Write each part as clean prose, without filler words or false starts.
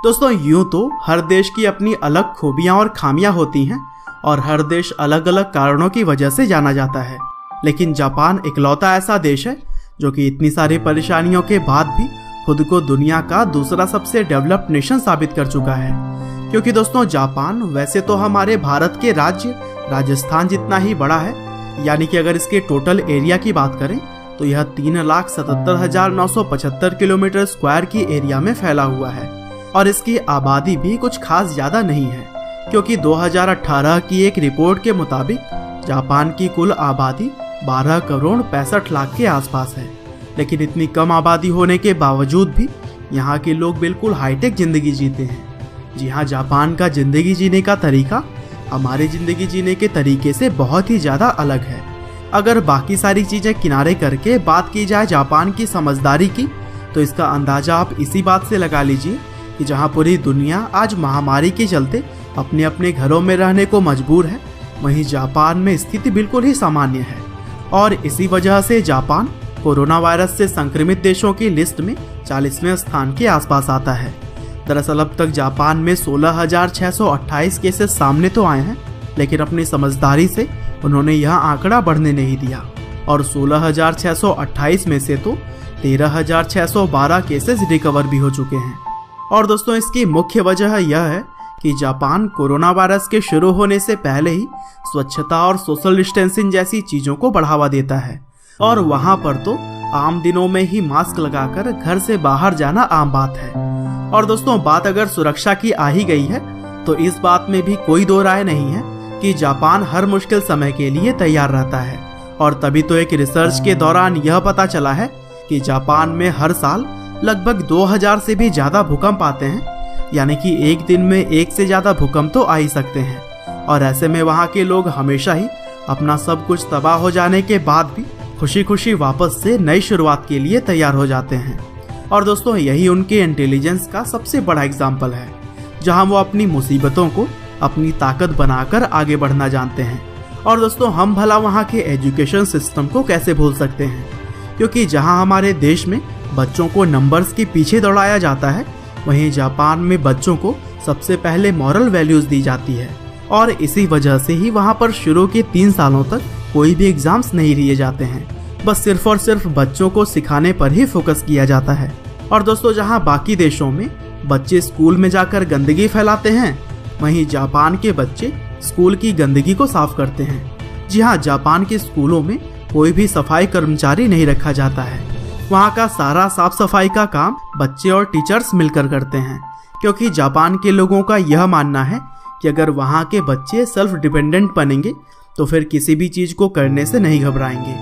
दोस्तों यूं तो हर देश की अपनी अलग खूबियां और खामियां होती हैं और हर देश अलग अलग कारणों की वजह से जाना जाता है, लेकिन जापान इकलौता ऐसा देश है जो कि इतनी सारी परेशानियों के बाद भी खुद को दुनिया का दूसरा सबसे डेवलप्ड नेशन साबित कर चुका है। क्योंकि दोस्तों जापान वैसे तो हमारे भारत के राज्य राजस्थान जितना ही बड़ा है, यानी कि अगर इसके टोटल एरिया की बात करें तो यह 3,77,975 किलोमीटर स्क्वायर की एरिया में फैला हुआ है और इसकी आबादी भी कुछ खास ज्यादा नहीं है, क्योंकि 2018 की एक रिपोर्ट के मुताबिक जापान की कुल आबादी 12 करोड़ 65 लाख के आसपास है। लेकिन इतनी कम आबादी होने के बावजूद भी यहाँ के लोग बिल्कुल हाईटेक जिंदगी जीते हैं। जी हाँ, जापान का जिंदगी जीने का तरीका हमारे जिंदगी जीने के तरीके से बहुत ही ज्यादा अलग है। अगर बाकी सारी चीजें किनारे करके बात की जाए जापान की समझदारी की, तो इसका अंदाजा आप इसी बात से लगा लीजिए कि जहाँ पूरी दुनिया आज महामारी के चलते अपने अपने घरों में रहने को मजबूर है, वहीं जापान में स्थिति बिल्कुल ही सामान्य है। और इसी वजह से जापान कोरोना वायरस से संक्रमित देशों की लिस्ट में 40वें स्थान के आसपास आता है। दरअसल अब तक जापान में 16,628 केसेस सामने तो आए हैं, लेकिन अपनी समझदारी से उन्होंने यह आंकड़ा बढ़ने नहीं दिया और 16,628 में से तो 13,612 केसेस रिकवर भी हो चुके हैं। और दोस्तों इसकी मुख्य वजह यह है कि जापान कोरोना वायरस के शुरू होने से पहले ही स्वच्छता और सोशल डिस्टेंसिंग जैसी चीजों को बढ़ावा देता है और वहां पर तो आम दिनों में ही मास्क लगाकर घर से बाहर जाना आम बात है। और दोस्तों बात अगर सुरक्षा की आ ही गई है तो इस बात में भी कोई दो राय नहीं है कि जापान हर मुश्किल समय के लिए तैयार रहता है। और तभी तो एक रिसर्च के दौरान यह पता चला है कि जापान में हर साल लगभग 2000 से भी ज्यादा भूकंप आते हैं, यानी कि एक दिन में एक से ज्यादा भूकंप तो आ ही सकते हैं। और ऐसे में वहाँ के लोग हमेशा ही अपना सब कुछ तबाह हो जाने के बाद भी खुशी खुशी वापस से नई शुरुआत के लिए तैयार हो जाते हैं। और दोस्तों यही उनके इंटेलिजेंस का सबसे बड़ा एग्जाम्पल है, जहाँ वो अपनी मुसीबतों को अपनी ताकत बनाकर आगे बढ़ना जानते हैं। और दोस्तों हम भला वहाँ के एजुकेशन सिस्टम को कैसे भूल सकते हैं, क्योंकि जहाँ हमारे देश में बच्चों को नंबर्स के पीछे दौड़ाया जाता है, वहीं जापान में बच्चों को सबसे पहले मॉरल वैल्यूज दी जाती है। और इसी वजह से ही वहाँ पर शुरू के 3 सालों तक कोई भी एग्जाम्स नहीं लिए जाते हैं, बस सिर्फ और सिर्फ बच्चों को सिखाने पर ही फोकस किया जाता है। और दोस्तों जहाँ बाकी देशों में बच्चे स्कूल में जाकर गंदगी फैलाते हैं, वहीं जापान के बच्चे स्कूल की गंदगी को साफ करते हैं। जी हाँ, जापान के स्कूलों में कोई भी सफाई कर्मचारी नहीं रखा जाता है। वहाँ का सारा साफ सफाई का काम बच्चे और टीचर्स मिलकर करते हैं, क्योंकि जापान के लोगों का यह मानना है कि अगर वहाँ के बच्चे सेल्फ डिपेंडेंट बनेंगे तो फिर किसी भी चीज को करने से नहीं घबराएंगे।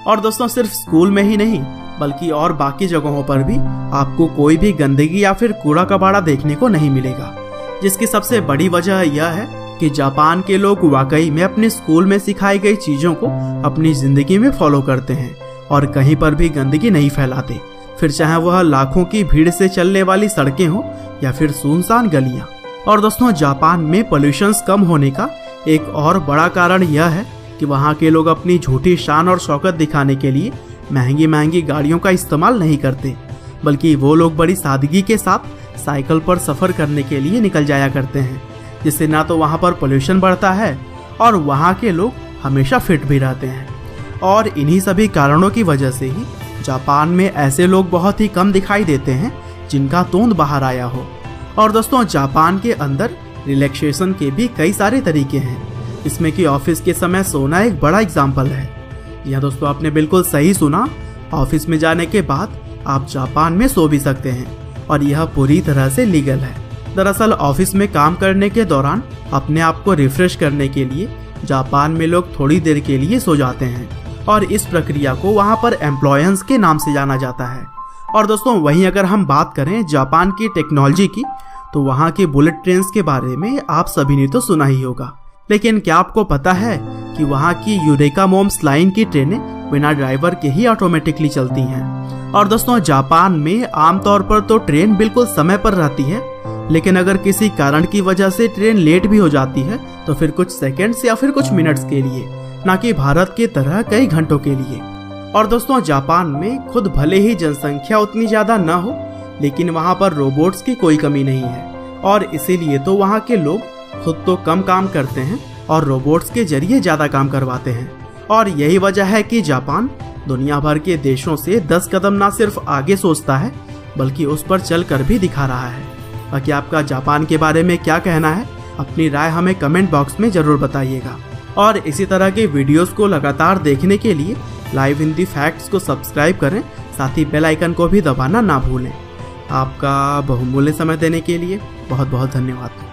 और दोस्तों सिर्फ स्कूल में ही नहीं बल्कि और बाकी जगहों पर भी आपको कोई भी गंदगी या फिर कूड़ा कबाड़ा देखने को नहीं मिलेगा, जिसकी सबसे बड़ी वजह यह है कि जापान के लोग वाकई में अपने स्कूल में सिखाई गई चीजों को अपनी जिंदगी में फॉलो करते हैं और कहीं पर भी गंदगी नहीं फैलाते, फिर चाहे वह लाखों की भीड़ से चलने वाली सड़कें हो या फिर सुनसान गलियां। और दोस्तों जापान में पोल्यूशन कम होने का एक और बड़ा कारण यह है कि वहाँ के लोग अपनी झूठी शान और शौकत दिखाने के लिए महंगी महंगी गाड़ियों का इस्तेमाल नहीं करते, बल्कि वो लोग बड़ी सादगी के साथ साइकिल पर सफर करने के लिए निकल जाया करते हैं, जिससे ना तो वहाँ पर पोल्यूशन बढ़ता है और वहाँ के लोग हमेशा फिट भी रहते हैं। और इन्हीं सभी कारणों की वजह से ही जापान में ऐसे लोग बहुत ही कम दिखाई देते हैं जिनका तोंद बाहर आया हो। और दोस्तों जापान के अंदर रिलैक्सेशन के भी कई सारे तरीके हैं, इसमें कि ऑफिस के समय सोना एक बड़ा एग्जाम्पल है। यह दोस्तों आपने बिल्कुल सही सुना, ऑफिस में जाने के बाद आप जापान में सो भी सकते हैं और यह पूरी तरह से लीगल है। दरअसल ऑफिस में काम करने के दौरान अपने आप को रिफ्रेश करने के लिए जापान में लोग थोड़ी देर के लिए सो जाते हैं और इस प्रक्रिया को वहाँ पर एम्प्लॉयंस के नाम से जाना जाता है। और दोस्तों वहीं अगर हम बात करें जापान की टेक्नोलॉजी की, तो वहाँ के बुलेट ट्रेन्स के बारे में आप सभी ने तो सुना ही होगा, लेकिन क्या आपको पता है कि वहाँ की यूरेका मोम्स लाइन की ट्रेनें बिना ड्राइवर के ही ऑटोमेटिकली चलती हैं। और दोस्तों जापान में आमतौर पर तो ट्रेन बिल्कुल समय पर रहती है, लेकिन अगर किसी कारण की वजह से ट्रेन लेट भी हो जाती है तो फिर कुछ सेकेंड्स या फिर कुछ मिनट्स के लिए, ना कि भारत की तरह कई घंटों के लिए। और दोस्तों जापान में खुद भले ही जनसंख्या उतनी ज्यादा न हो, लेकिन वहाँ पर रोबोट्स की कोई कमी नहीं है और इसीलिए तो वहाँ के लोग खुद तो कम काम करते हैं और रोबोट्स के जरिए ज़्यादा काम करवाते हैं। और यही वजह है कि जापान दुनिया भर के देशों से 10 कदम ना सिर्फ आगे सोचता है बल्कि उस पर चल कर भी दिखा रहा है। बाकी आपका जापान के बारे में क्या कहना है, अपनी राय हमें कमेंट बॉक्स में ज़रूर बताइएगा। और इसी तरह के वीडियोस को लगातार देखने के लिए लाइव हिंदी फैक्ट्स को सब्सक्राइब करें, साथ ही बेल आइकन को भी दबाना ना भूलें। आपका बहुमूल्य समय देने के लिए बहुत बहुत धन्यवाद।